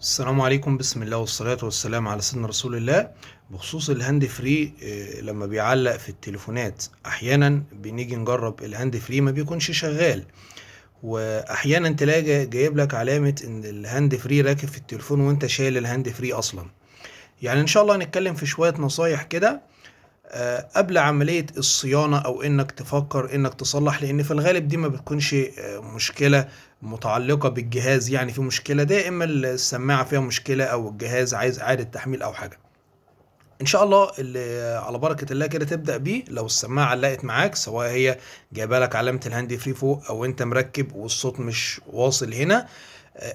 السلام عليكم. بسم الله والصلاة والسلام على سيدنا رسول الله. بخصوص الهاند فري، لما بيعلق في التليفونات احيانا بنيجي نجرب الهاند فري ما بيكونش شغال، واحيانا تلاقي جايب لك علامة ان الهاند فري راكب في التليفون وانت شايل الهاند فري اصلا. يعني ان شاء الله هنتكلم في شوية نصايح كده قبل عملية الصيانة او انك تفكر انك تصلح، لان في الغالب دي ما بتكونش مشكلة متعلقة بالجهاز. يعني في مشكلة، ده اما السماعة فيها مشكلة او الجهاز عايز اعادة تحميل او حاجة. ان شاء الله اللي على بركة الله كده تبدأ بيه. لو السماعة علقت معاك، سواء هي جايبه لك علامة الهاند فري فوق او انت مركب والصوت مش واصل هنا،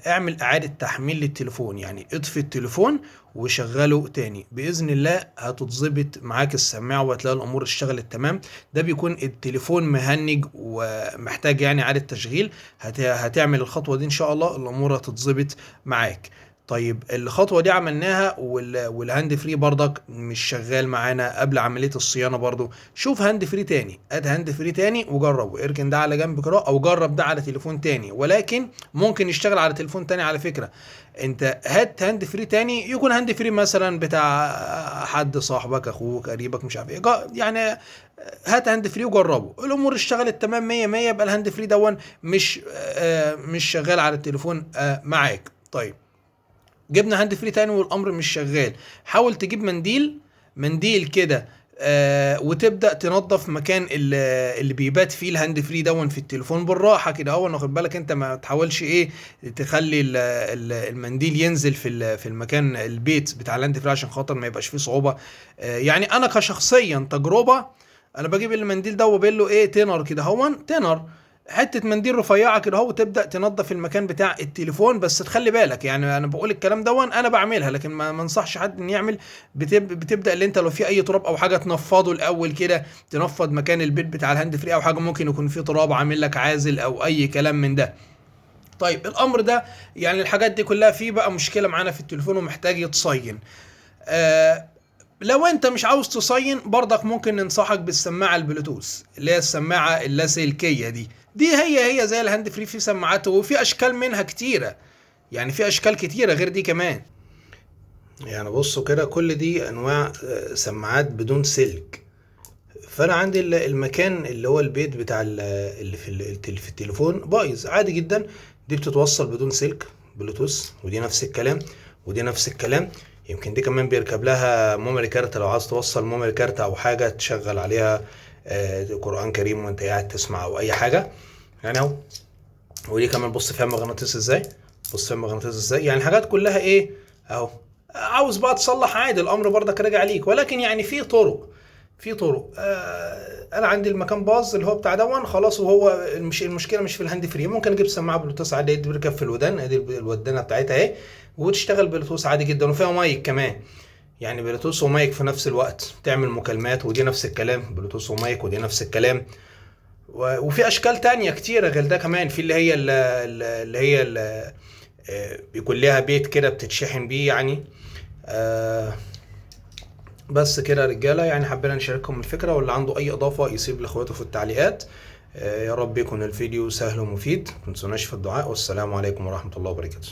اعمل اعادة تحميل للتليفون. يعني اطفي التليفون وشغله تاني، باذن الله هتتظبط معاك السماعة وهتلاقي الامور اشتغلت تمام. ده بيكون التليفون مهنج ومحتاج يعني اعادة تشغيل. هتعمل الخطوة دي ان شاء الله الامور هتتظبط معاك. طيب الخطوة دي عملناها والهاند فري برضك مش شغال معانا قبل عملية الصيانة، برضو شوف هاند فري تاني، اد هاند فري تاني وجربه. اركن ده على جنب كده او جرب ده على تليفون تاني، ولكن ممكن يشتغل على تليفون تاني على فكرة. انت هات هاند فري تاني، يكون هاند فري مثلا بتاع حد صاحبك، اخوك، قريبك، مش عارف ايه، يعني هات هاند فري وجربه. الامور اشتغلت تمام 100 100، يبقى الهاند فري دون مش شغال على التليفون معاك. طيب جبنا هاند فري تاني والامر مش شغال، حاول تجيب منديل كده، وتبدا تنظف مكان اللي بيبات فيه الهاند فري دون في التليفون بالراحه كده. اول واخد بالك انت ما تحاولش ايه تخلي المنديل ينزل في المكان البيت بتاع الهاند فري عشان خاطر ما يبقاش فيه صعوبه. يعني انا كشخصيا تجربه، انا بجيب المنديل ده وبقول له ايه، تينر كده، تينر حته منديل رفيعه كده وتبدا تنظف المكان بتاع التليفون. بس تخلي بالك، يعني انا بقول الكلام ده انا بعملها، لكن ما انصحش حد ان يعمل. بتبدا اللي انت لو في اي تراب او حاجه تنفضه الاول كده، تنفض مكان البيت بتاع الهاند فري او حاجه ممكن يكون فيه تراب عامل لك عازل او اي كلام من ده. طيب الامر ده يعني الحاجات دي كلها فيه بقى مشكله معانا في التليفون ومحتاج يتصين. آه لو انت مش عاوز تصين برضك ممكن ننصحك بالسماعه البلوتوث، اللي هي السماعه اللاسلكيه دي هي زي الهاند فري في سماعات، وفي اشكال منها كتيره. يعني في اشكال كتيره غير دي كمان. يعني بصوا كده، كل دي انواع سماعات بدون سلك. فانا عندي المكان اللي هو البيت بتاع اللي في التليفون بايظ عادي جدا. دي بتتوصل بدون سلك بلوتوث، ودي نفس الكلام، ودي نفس الكلام. يمكن دي كمان بيركب لها ميموري كارت، لو عايز توصل ميموري كارت او حاجه تشغل عليها قرآن كريم وانت قاعد تسمع او اي حاجه. يعني اهو. ودي كمان بص فيها مغناطيس ازاي، بص فيها مغناطيس ازاي. يعني حاجات كلها ايه اهو. عاوز بقى تصلح عادي، الامر برضك راجع عليك، ولكن يعني في طرق. انا عندي المكان باظ اللي هو بتاع دون خلاص، وهو مش المشكله مش في الهاند فري. ممكن اجيب سماعه بلوتوث عادي بتركب في الودان، ادي الودانه بتاعتها اهي، وتشتغل بلوتوث عادي جدا، وفيها مايك كمان. يعني بلوتوث ومايك في نفس الوقت، تعمل مكالمات، ودي نفس الكلام بلوتوث ومايك، ودي نفس الكلام. وفي اشكال تانية كتيرة غير ده كمان، في اللي هي بيكون لها بيت كده بتتشحن بيه يعني. آه، بس كده يا رجالة، يعني حبينا نشارككم الفكرة، واللي عنده اي اضافة يسيب لاخواته في التعليقات. يا رب يكون الفيديو سهل ومفيد. متنسوناش في الدعاء، والسلام عليكم ورحمة الله وبركاته.